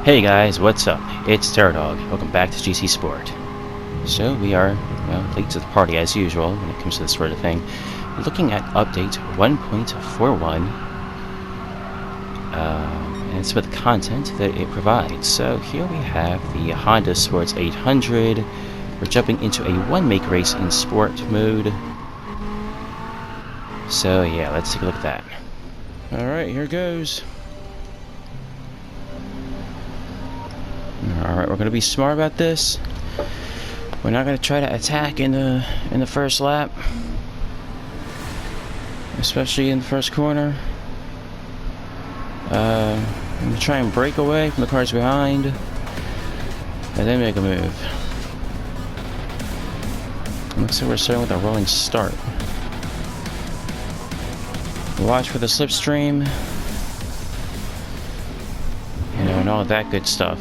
Hey guys, what's up? It's Terradog. Welcome back to GC Sport. So we are, late to the party as usual when it comes to this sort of thing. We're looking at update 1.41, and it's with the content that it provides. So here we have the Honda Sports 800. We're jumping into a Onemake Race in Sport mode. So yeah, let's take a look at that. Alright, here goes. Alright, we're going to be smart about this. We're not going to try to attack in the first lap. Especially in the first corner. I'm going to try and break away from the cars behind. And then make a move. Looks like we're starting with a rolling start. Watch for the slipstream. And all that good stuff.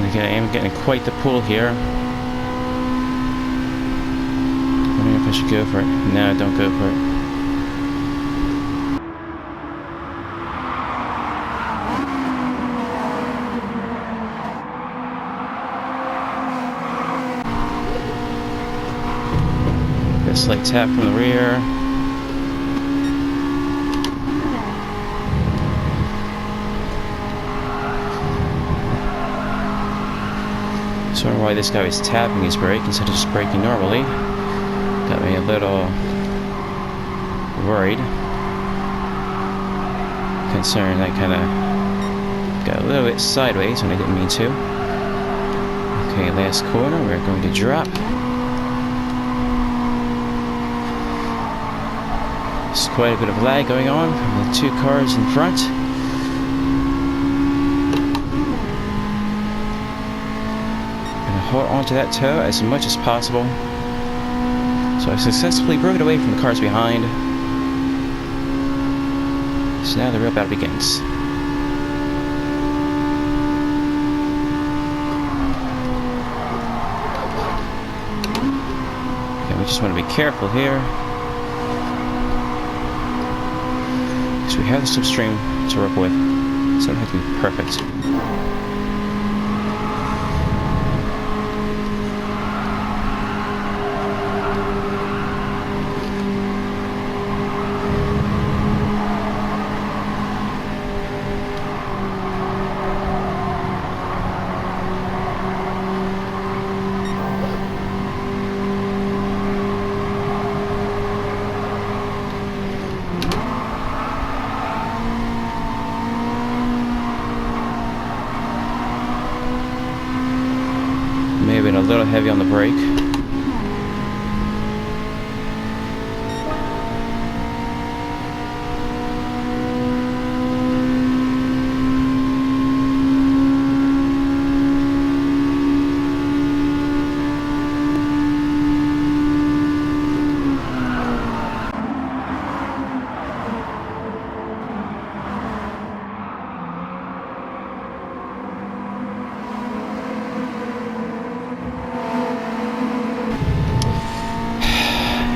Again, I am getting quite the pull here. Wondering if I should go for it. No, don't go for it. Get a slight tap from the rear. I wonder why this guy was tapping his brake instead of just braking normally. Got me a little worried. Concerned I kind of got a little bit sideways when I didn't mean to. Okay, last corner, we're going to drop. There's quite a bit of lag going on from the two cars in front. Hold on to that toe as much as possible. So I successfully broke it away from the cars behind. So now the real battle begins. Okay, we just want to be careful here. Because we have the slipstream to work with. So it doesn't have to be perfect. May have been a little heavy on the brake.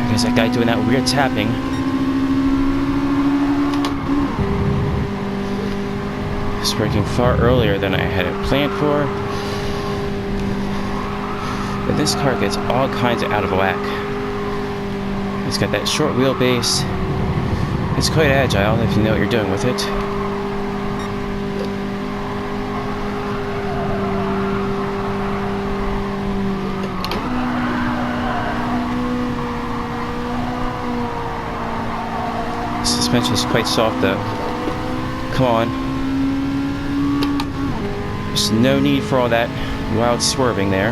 There's that guy doing that weird tapping. He's braking far earlier than I had it planned for. But this car gets all kinds of out of whack. It's got that short wheelbase. It's quite agile if you know what you're doing with it. Suspension is quite soft though. Come on. There's no need for all that wild swerving there.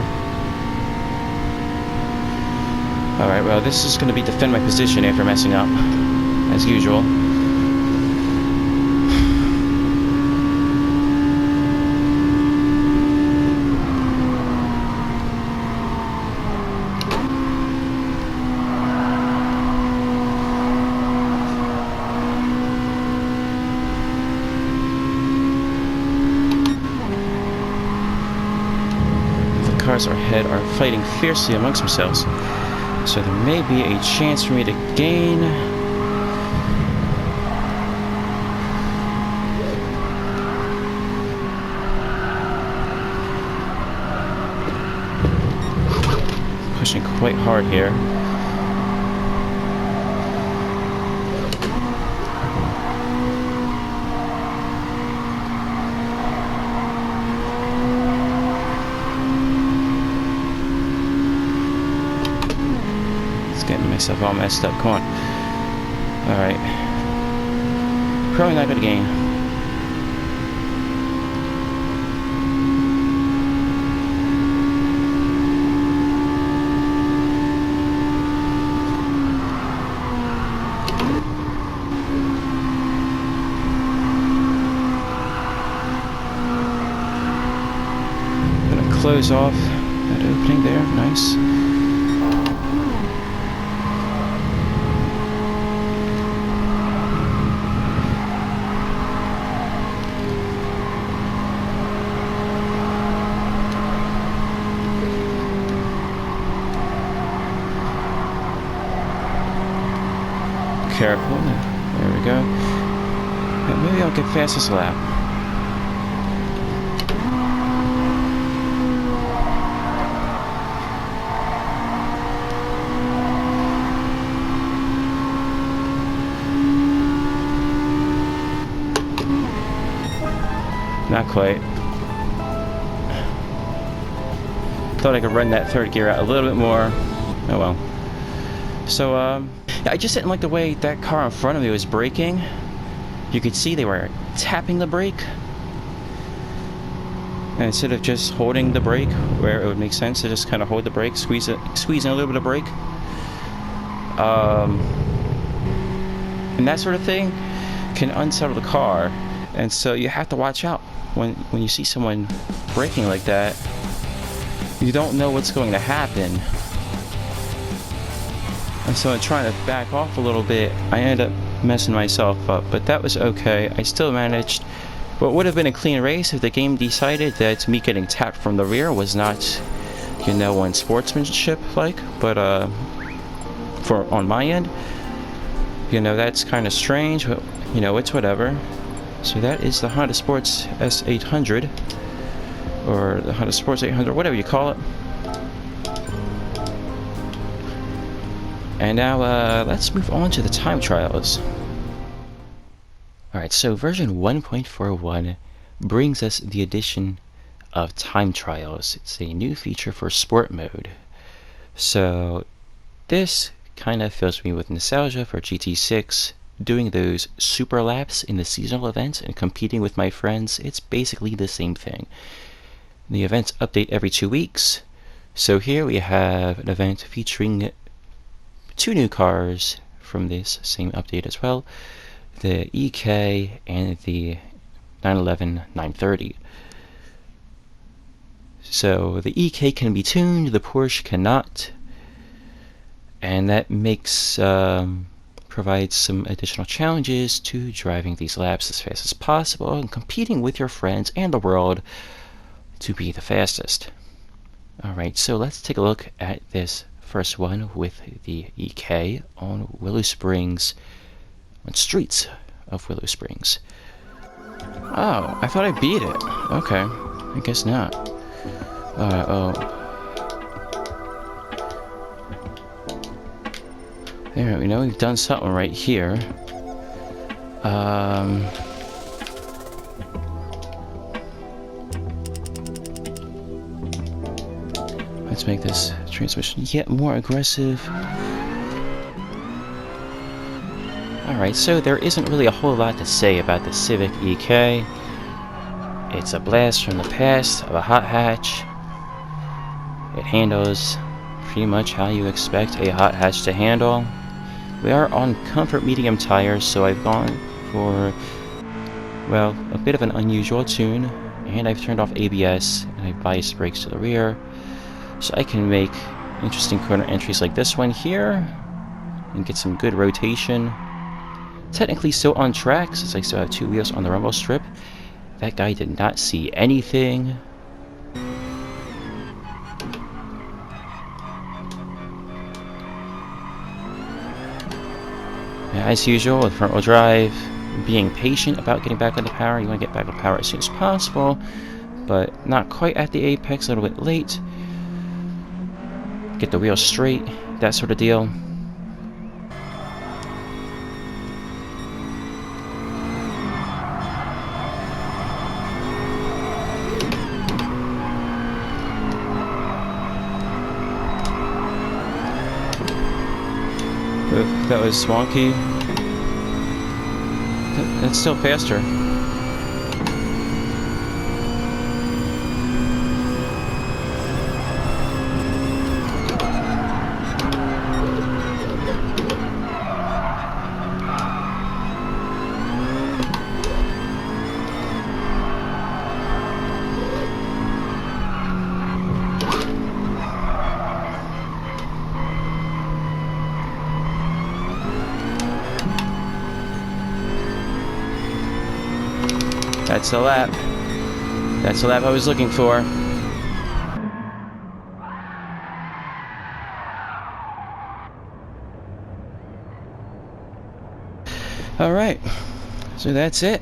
Alright, well this is going to be defend my position after messing up, as usual. cars ahead are fighting fiercely amongst themselves. So there may be a chance for me to gain. Pushing quite hard here. Getting myself all messed up. Come on. Alright. Probably not gonna gain. Gonna close off that opening there. Nice. Careful. There we go. And maybe I'll get fastest lap. Not quite. Thought I could run that third gear out a little bit more. Oh well. So, I just didn't like the way that car in front of me was braking. You could see they were tapping the brake. And instead of just holding the brake, where it would make sense to just kind of hold the brake, squeeze in a little bit of brake. And that sort of thing can unsettle the car. And so you have to watch out when you see someone braking like that. You don't know what's going to happen. And so in trying to back off a little bit, I ended up messing myself up, but that was okay. I still managed what would have been a clean race if the game decided that me getting tapped from the rear was not, you know, unsportsmanship like, but on my end, you know, that's kind of strange, but you know, it's whatever. So that is the Honda Sports S800, or the Honda Sports 800, whatever you call it. And now, let's move on to the time trials. Alright, so version 1.41 brings us the addition of time trials. It's a new feature for sport mode. So, this kind of fills me with nostalgia for GT6. Doing those super laps in the seasonal events and competing with my friends, it's basically the same thing. The events update every 2 weeks. So here we have an event featuring 2 new cars from this same update as well, the EK and the 911 930. So the EK can be tuned, the Porsche cannot, and that makes provides some additional challenges to driving these laps as fast as possible and competing with your friends and the world to be the fastest. Alright, so let's take a look at this first one with the EK on Willow Springs, on streets of Willow Springs. Oh, I thought I beat it. Okay, I guess not. There we know we've done something right here. Let's make this transmission yet more aggressive. Alright, so there isn't really a whole lot to say about the Civic EK. It's a blast from the past of a hot hatch. It handles pretty much how you expect a hot hatch to handle. We are on comfort medium tires, so I've gone for, well, a bit of an unusual tune, and I've turned off ABS and I've biased brakes to the rear, so I can make interesting corner entries like this one here and get some good rotation. Technically still on track since I still have 2 wheels on the rumble strip. That guy did not see anything. As usual, with front-wheel drive, being patient about getting back on the power. You want to get back on power as soon as possible, but not quite at the apex, a little bit late. Get the wheels straight, that sort of deal. Oof, that was wonky. It's still faster. That's the lap. That's the lap I was looking for. Alright, so that's it.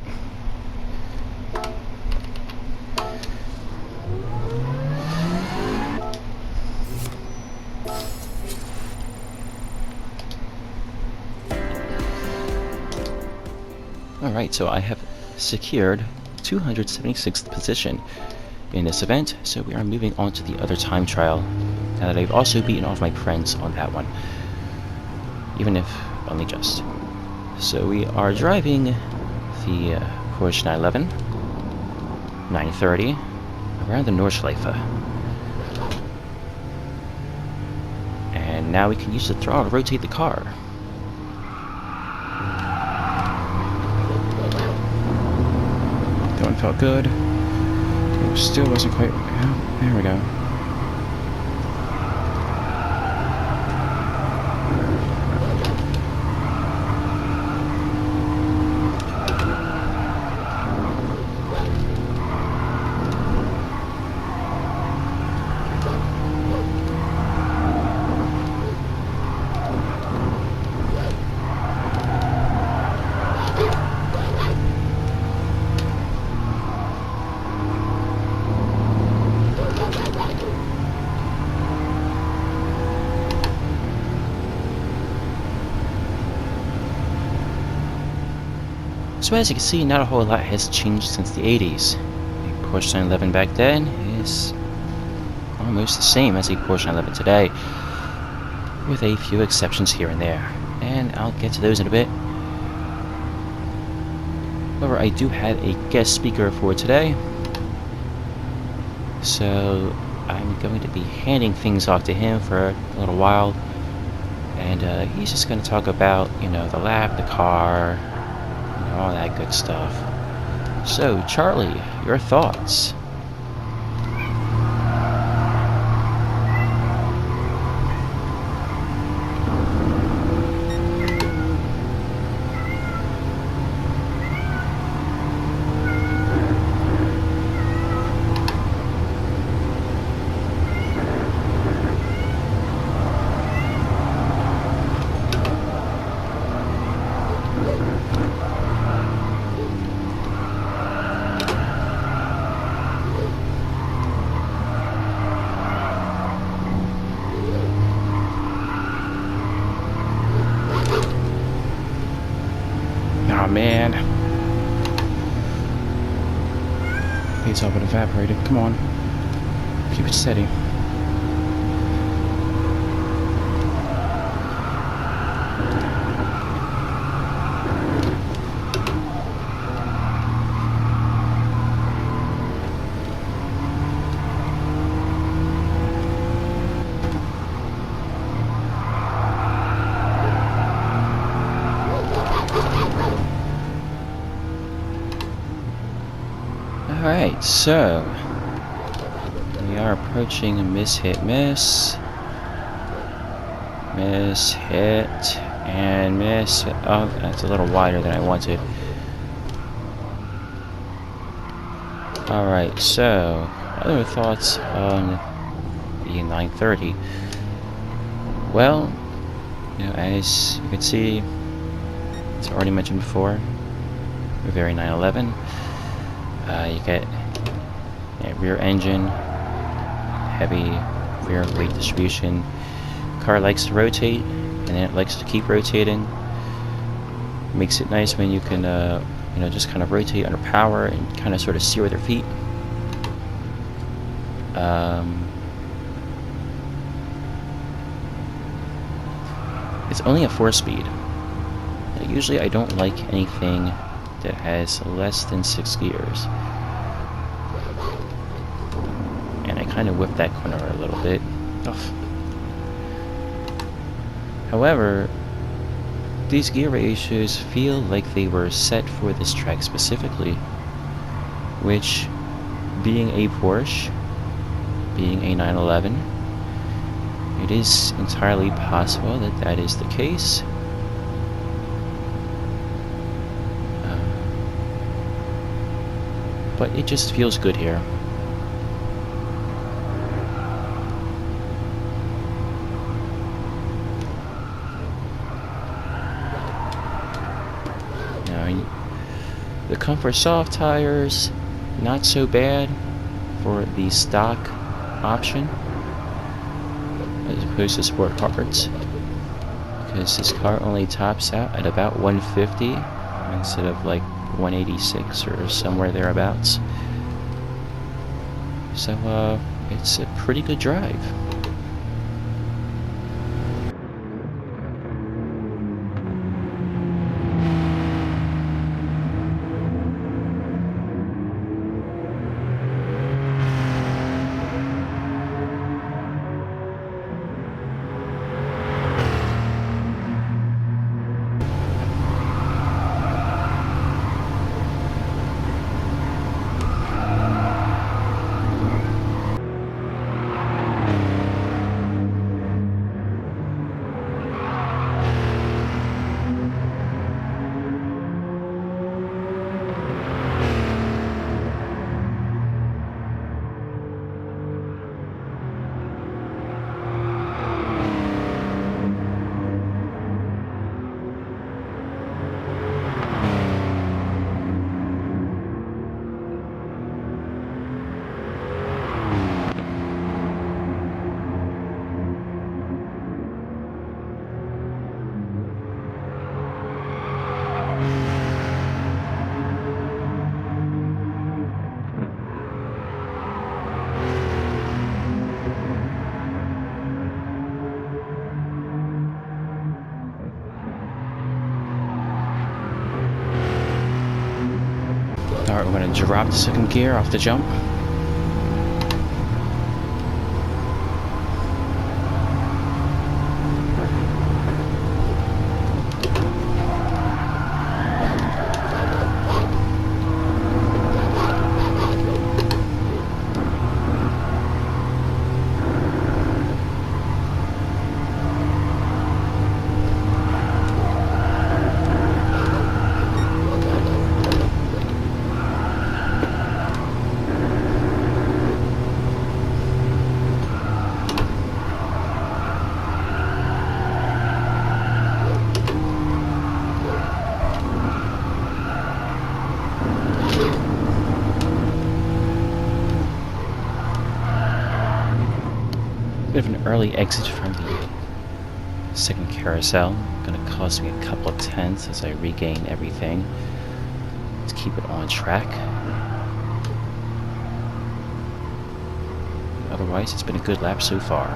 Alright, so I have secured 276th position in this event, so we are moving on to the other time trial, now that I've also beaten off my friends on that one, even if only just. So we are driving the Porsche 911, 930, around the Nordschleife. And now we can use the throttle to rotate the car. That one felt good. It still wasn't quite... Oh, there we go. So as you can see, not a whole lot has changed since the 80s. The Porsche 911 back then is almost the same as the Porsche 911 today, with a few exceptions here and there. And I'll get to those in a bit. However, I do have a guest speaker for today, so I'm going to be handing things off to him for a little while. And he's just going to talk about, you know, the lap, the car, all that good stuff. So, Charlie, your thoughts? Oh man. It's all but evaporated. Come on. Keep it steady. Alright, so we are approaching a miss, hit, miss. Miss, hit, and miss. Oh, that's a little wider than I wanted. Alright, so other thoughts on the 930. Well, you know, as you can see, as already mentioned before, very 911. You get a rear engine, heavy rear weight distribution. Car likes to rotate, and then it likes to keep rotating. Makes it nice when you can, just kind of rotate under power and kind of sort of steer with your feet. It's only a 4-speed. Usually I don't like anything that has less than 6 gears. And I kind of whipped that corner a little bit. Ugh. However, these gear ratios feel like they were set for this track specifically, which, being a Porsche, being a 911, it is entirely possible that that is the case. But it just feels good here. Now, the Comfort Soft tires, not so bad for the stock option, as opposed to Sport Hards, because this car only tops out at about 150 instead of like 186 or somewhere thereabouts. So it's a pretty good drive. Alright, we're going to drop the second gear off the jump. Bit of an early exit from the second carousel. Gonna cost me a couple of tenths as I regain everything to keep it on track. Otherwise, it's been a good lap so far.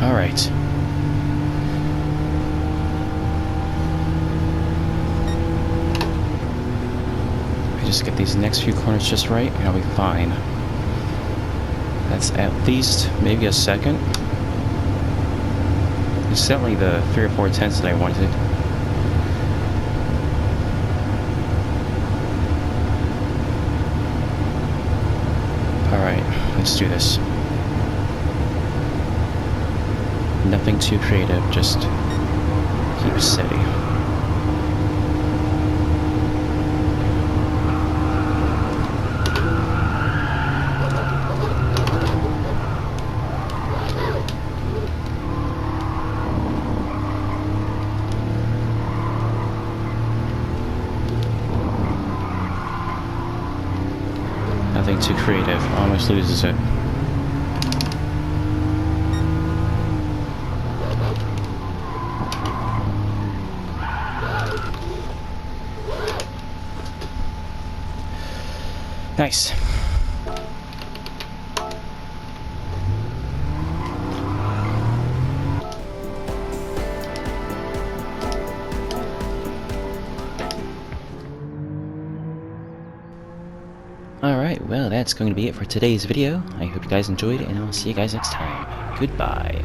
Alright. Just get these next few corners just right, and I'll be fine. That's at least maybe a second. It's certainly the 3 or 4 tenths that I wanted. Alright, let's do this. Nothing too creative, just keep steady. too creative. Almost loses it. Nice. Alright, well that's going to be it for today's video. I hope you guys enjoyed it, and I'll see you guys next time. Goodbye.